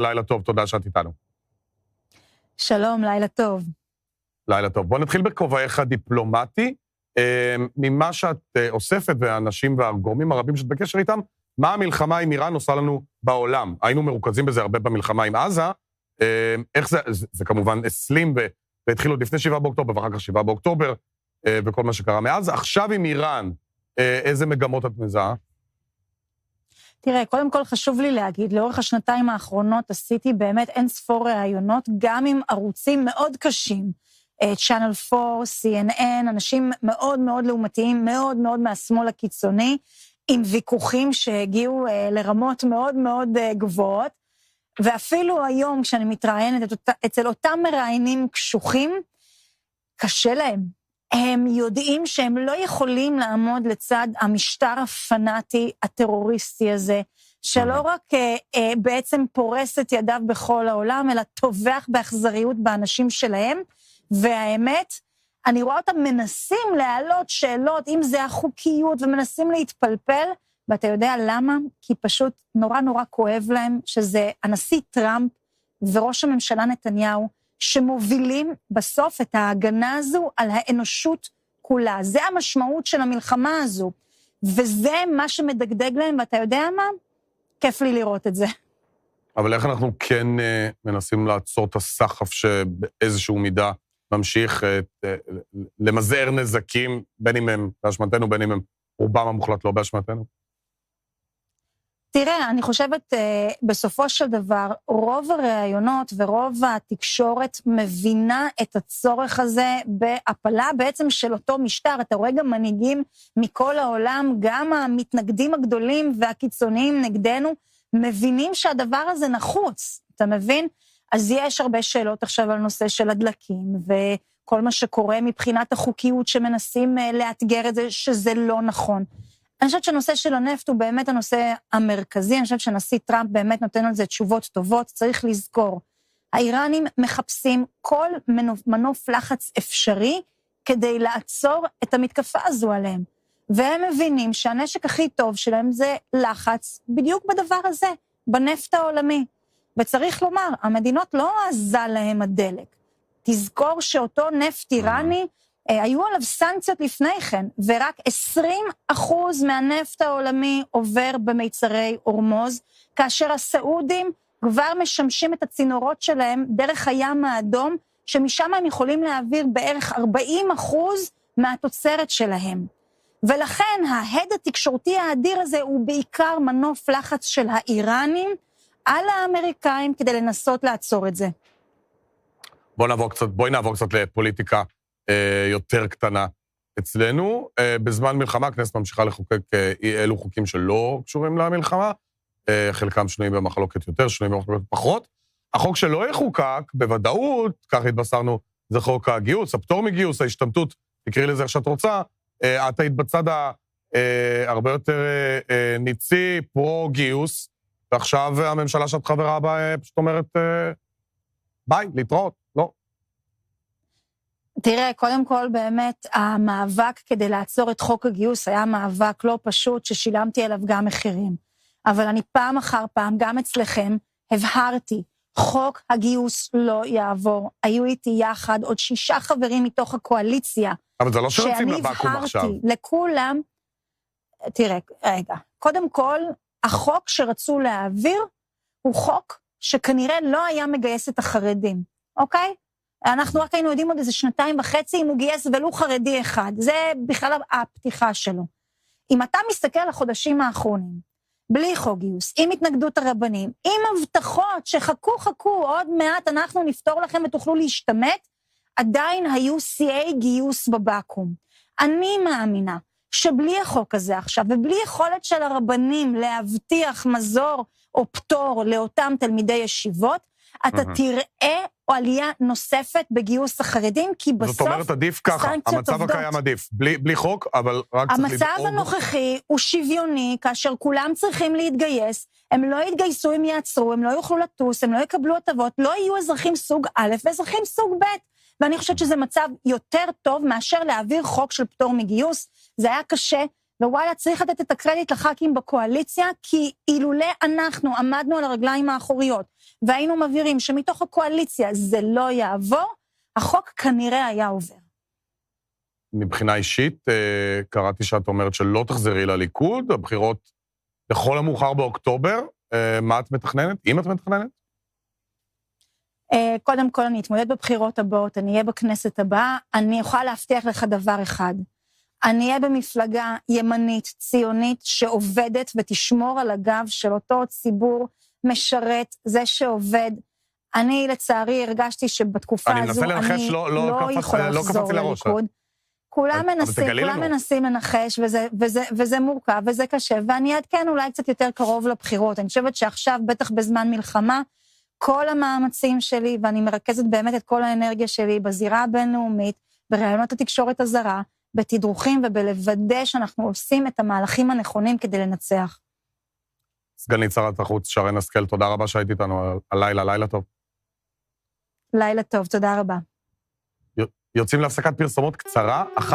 לילה טוב, תודה שאת איתנו. שלום, לילה טוב. לילה טוב. בוא נתחיל בכובעך הדיפלומטי. ממה שאת אוספת, והאנשים והגורמים הרבים שאת בקשר איתם, מה המלחמה עם איראן עושה לנו בעולם? היינו מרוכזים בזה הרבה במלחמה עם עזה. איך זה כמובן הסלים, והתחילו לפני 7 באוקטובר, ואחר כך 7 באוקטובר, וכל מה שקרה מאז. עכשיו עם איראן, איזה מגמות את מזהה? תראה, קודם כל חשוב לי להגיד, לאורך השנתיים האחרונות עשיתי באמת אין ספור ראיונות, גם עם ערוצים מאוד קשים, Channel 4, CNN, אנשים מאוד מאוד לעומתיים, מאוד מאוד מהשמאל הקיצוני, עם ויכוחים שהגיעו לרמות מאוד מאוד גבוהות, ואפילו היום כשאני מתראיינת אצל אותם מראיינים קשוחים, קשה להם. הם יודעים שהם לא יכולים לעמוד לצד המשטר הפנאטי, הטרוריסטי הזה, שלא רק בעצם פורס את ידיו בכל העולם, אלא טובח באכזריות באנשים שלהם, והאמת, אני רואה אותם מנסים להעלות שאלות, אם זה החוקיות, ומנסים להתפלפל, ואתה יודע למה? כי פשוט נורא נורא כואב להם, שזה הנשיא טראמפ וראש הממשלה נתניהו, שמובילים בסוף את ההגנה הזו על האנושות כולה. זה המשמעות של המלחמה הזו, וזה מה שמדגדג להם, ואתה יודע מה? כיף לי לראות את זה. אבל איך אנחנו כן מנסים לעצור את הסחף שבאיזשהו מידה ממשיך למזער נזקים, בין אם הם באשמתנו, בין אם הם רובם המוחלט לא באשמתנו? תראה, אני חושבת, בסופו של דבר, רוב הראיונות ורוב התקשורת מבינה את הצורך הזה בהפלה בעצם של אותו משטר. אתה רואה גם מנהיגים מכל העולם, גם המתנגדים הגדולים והקיצוניים נגדנו, מבינים שהדבר הזה נחוץ, אתה מבין? אז יש הרבה שאלות עכשיו על נושא של הדלקים, וכל מה שקורה מבחינת החוקיות שמנסים לאתגר את זה, שזה לא נכון. אני חושבת שהנושא של הנפט הוא באמת הנושא המרכזי, אני חושבת שנשיא טראמפ באמת נותן על זה תשובות טובות, צריך לזכור. האיראנים מחפשים כל מנוף לחץ אפשרי, כדי לעצור את המתקפה הזו עליהם. והם מבינים שהנשק הכי טוב שלהם זה לחץ, בדיוק בדבר הזה, בנפט העולמי. וצריך לומר, המדינות לא עזה להם הדלק. תזכור שאותו נפט איראני, היו עליו סנקציות לפני כן, ורק 20% מהנפט העולמי עובר במיצרי הורמוז, כאשר הסעודים כבר משמשים את הצינורות שלהם דרך הים האדום, שמשם הם יכולים להעביר בערך 40% מהתוצרת שלהם. ולכן ההד התקשורתי האדיר הזה הוא בעיקר מנוף לחץ של האיראנים על האמריקאים כדי לנסות לעצור את זה. בואי נעבור קצת לפוליטיקה יותר קטנה אצלנו. בזמן מלחמה הכנסת ממשיכה לחוקק אלו חוקים שלא קשורים למלחמה, חלקם שנויים במחלוקת יותר, שנויים במחלוקת פחות. החוק שלא יחוקק, בוודאות, כך התבשרנו, זה חוק הגיוס, הפטור מגיוס, ההשתמטות, תקראי לזה איך שאת רוצה, את היית בצד הרבה יותר ניצי, פרו-גיוס, ועכשיו הממשלה שאת חברה בה פשוט אומרת, ביי, להתראות, לא. תראה, קודם כל באמת המאבק כדי לעצור את חוק הגיוס היה מאבק לא פשוט ששילמתי עליו גם מחירים. אבל אני פעם אחר פעם, גם אצלכם, הבהרתי, חוק הגיוס לא יעבור. היו איתי יחד עוד 6 חברים מתוך הקואליציה. אבל זה לא שרצים לבקום עכשיו. שאני הבהרתי לכולם, תראה, רגע, קודם כל, החוק שרצו להעביר הוא חוק שכנראה לא היה מגייס את החרדים, אוקיי? אנחנו רק היינו יודעים עוד איזה 2.5 אם הוא גייס ולו חרדי אחד. זה בכלל הפתיחה שלו. אם אתה מסתכל על החודשים האחרונים, בלי חוק גיוס, עם התנגדות הרבנים, עם הבטחות שחכו, עוד מעט אנחנו נפתור לכם ותוכלו להשתמט, עדיין היו שיאי גיוס בבקו"ם. אני מאמינה שבלי החוק הזה עכשיו, ובלי יכולת של הרבנים להבטיח מזור או פטור לאותם תלמידי ישיבות, אתה תראה עלייה נוספת בגיוס החרדים, כי בסוף זאת אומרת, עדיף ככה, המצב הקיים עדיף, בלי חוק, אבל רק צריך לדאוג. המצב הנוכחי הוא שוויוני, כאשר כולם צריכים להתגייס, הם לא יתגייסו, הם יעצרו, הם לא יוכלו לטוס, הם לא יקבלו הטבות, לא יהיו אזרחים סוג א' ואזרחים סוג ב', ואני חושבת שזה מצב יותר טוב מאשר להעביר חוק של פטור מגיוס, זה היה קשה, ווואלה, צריך לתת את הקרדיט לח"כים בקואליציה, כי אילולא אנחנו עמדנו על הרגליים האחוריות, והיינו מבהירים שמתוך הקואליציה זה לא יעבור, החוק כנראה היה עובר. מבחינה אישית, קראתי שאת אומרת שלא תחזרי לליכוד, הבחירות לכל המאוחר באוקטובר, מה את מתכננת? אם את מתכננת? קודם כל אני אתמודד בבחירות הבאות, אני אהיה בכנסת הבאה, אני יכולה להבטיח לך דבר אחד, אני אהיה במפלגה ימנית, ציונית, שעובדת ותשמור על הגב של אותו ציבור משרת, זה שעובד. אני לצערי הרגשתי שבתקופה הזו אני לא יכולה לחזור לליכוד. כולם מנסים לנחש, וזה מורכב, וזה קשה, ואני אעדכן אולי קצת יותר קרוב לבחירות. אני חושבת שעכשיו, בטח בזמן מלחמה, כל המאמצים שלי, ואני מרכזת באמת את כל האנרגיה שלי, בזירה הבינלאומית, ברעיונות התקשורת הזרה, בתדרוכים ובלוודא שאנחנו עושים את המהלכים הנכונים כדי לנצח. סגנית שרת החוץ שרן השכל, תודה רבה שהיית איתנו הלילה, לילה טוב. לילה טוב, תודה רבה. יוצאים להפסקת פרסומות קצרה,